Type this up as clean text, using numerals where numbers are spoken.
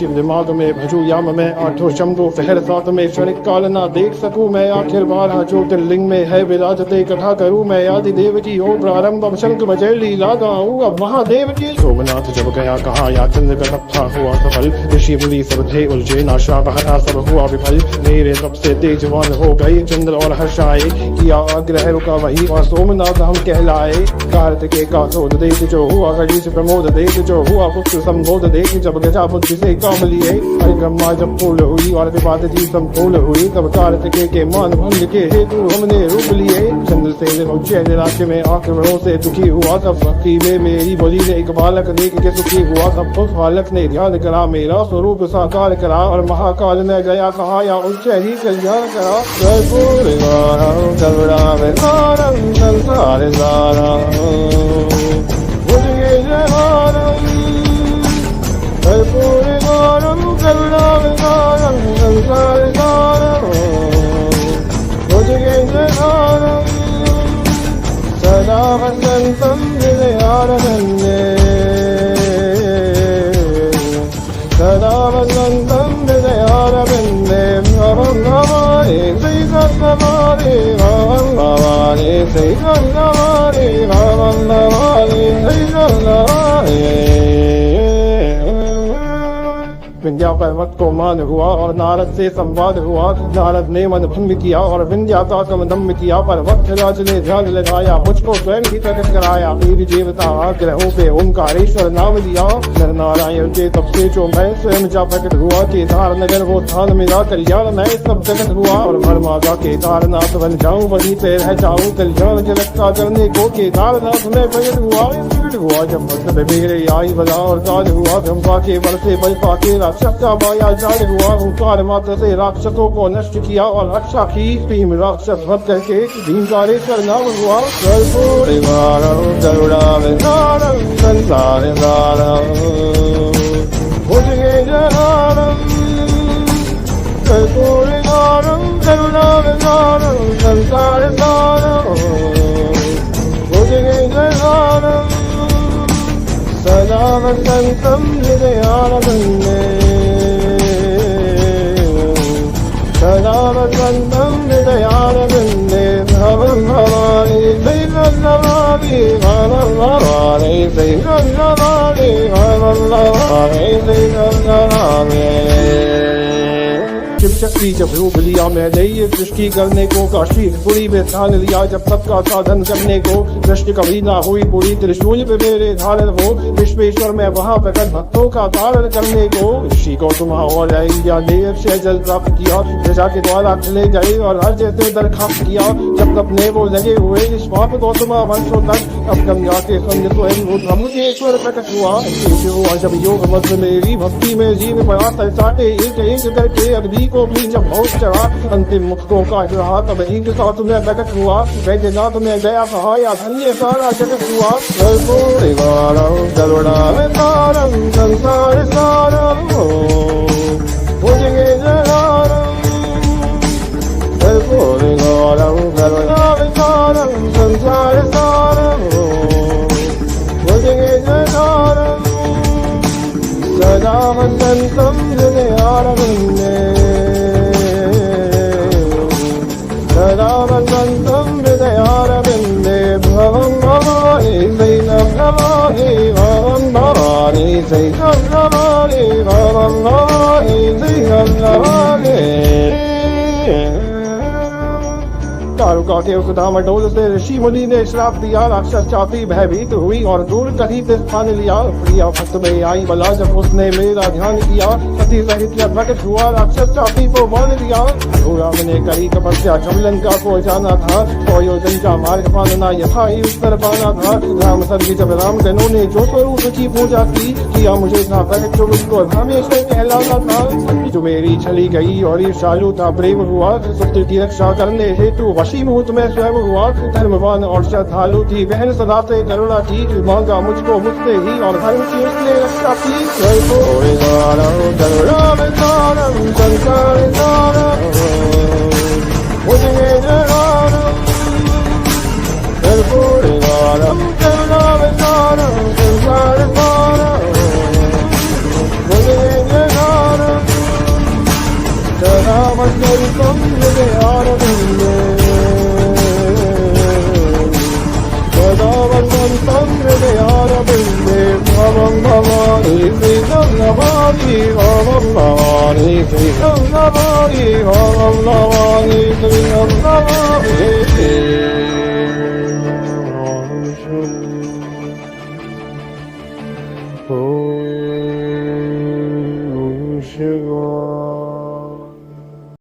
शिव दिमाग में भजू याम में आठों शंभु फहर साथ में क्षणिक काल ना देख सकूं मैं आखिर बार ज्योतिर्लिंग में है विराजते कथा करूं मैं आदि देव की हो प्रारंभ अब शंख बजे लीला गाऊं अब महादेव की। सोमनाथ जब गया कहा या चंद्र का तपथा हुआ सफल ऋषि मुनि सब थे उलझे नाशा बहरा सब हुआ विफल मेरे सबसे तेजवान हो गए चंद्र और हर्षाए किया आग्रह रुका वही और सोमनाथ हम कहलाए। कार्तिकेय का क्रोध देख जो हुआ गणेश प्रमोद देख जो हुआ पुत्र संबोध देख जब गजा बुद्धि से काम लिए परिक्रमा जब फूल हुई और विवाद जी संपूर्ण हुई तब कार्तिकेय के मान भंग के हेतु हमने रूप लिए। चंद्रसेन उज्जैन राज्य में आक्रमणों से दुखी हुआ तब भक्ति में मेरी बोली ने एक बालक देख के सुखी हुआ तब उस बालक ने ध्यान करा मेरा स्वरूप साकार करा और महाकाल ने गया कहा या उज्जैनी कल्याण करा। सदा वसंतम हृदयारण्ये सदा वसंतम हृदयारविंदे भवं भवानी श्रीकृष्णवाणी भवं भवानी श्रीकृष्णवाणी भवं भवानी श्रीकृष्णवाणी। विंध्या पर्वत को मान हुआ और नारद से संवाद हुआ नारद ने मन भंग किया और विंध्या का समदम्भ किया पर्वत राज ने ध्यान लगाया मुझको स्वयं ही प्रकट कराया देवी देवता आग्रहों पे ओंकारेश्वर नाम लिया नर नारायण के तब से जो मैं स्वयं जा प्रकट हुआ केदार नगर वो स्थान मिला कल्याण मैं सब जगत हुआ और मरमागा केदारनाथ बन जाऊं वहीं पे रह जाऊं कल्याण जगत का करने को केदारनाथ में प्रकट हुआ जब भक्त मेरे आई बजा और काज हुआ ब्रह्मा के बल से बल पाके राक्षस का माया जाल हुआ ओंकार मात्र से राक्षसों को नष्ट किया और रक्षा की भीम राक्षस वध करके भीमकारेश्वर नाम हुआ। सदा वसंतम हृदयारविंदे सदा वसंतम हृदयारविंदे भवं भवानी श्रीकृष्णवाणी भवं भवानी श्रीकृष्णवाणी भवं भवानी श्रीकृष्णवाणी। शिव शक्ति जब रूप लिया मैंने ये सृष्टि करने को काशी पुरी में स्थान लिया जब सबका साधन करने को दृष्टि कभी ना हुई पूरी त्रिशूल पे मेरे धारण हो विश्वेश्वर में वहाँ प्रकट भक्तों का धारण करने को ऋषि गौतम और इंडिया ने अक्षय जल प्राप्त किया प्रजा के द्वारा चले गए और हर जैसे दरखास्त किया जब अपने वो लगे हुए निष्पाप गौतम वर्षों तक अब गंगा के संग स्वयं मुझेश्वर प्रकट हुआ जब योग मध्य मेरी भक्ति में जीव बड़ा तरसाटे एक एक करके अग्नि को भी जब बहुत चढ़ा अंतिम मुक्तों का रहा तब एक साथ में प्रकट हुआ वैद्यनाथ में गया कहा या धन्य सारा जगत हुआ। संसार सारम संसार सारम सदा वसंतम हृदयारविंदे सदा वसंतम हृदयारविंदे भवं भवानी श्रीकृष्णवाणी भवं भवानी श्रीकृष्णवाणी भवं भवानी श्रीकृष्णवाणी। तारुका के उस धामडोल से ऋषि मुनि ने श्राप दिया राक्षस चापी भयभीत हुई और दूर कहीं से स्थान लिया प्रिया भक्त में आई बला जब उसने मेरा ध्यान किया सती सहित प्रकट हुआ राक्षस चापी को मान लिया। राम ने करी तपस्या जब लंका को जाना था 100 योजन का मार्ग पालना यथा ही उत्तर पाना था राम सभी जब राम जनों ने जो स्वरूप की पूजा की किया मुझे था प्रकट जो उसको हमेशा कहलाना था जो मेरी चली गई और ये शालू था प्रेम हुआ सत्य की रक्षा करने हेतु वशीभूत में स्वयं हुआ धर्मवान और श्रद्धालु थी बहन सदा से करुणा की मांगा मुझको मुझसे ही और धर्म की उसने रक्षा की। Navani,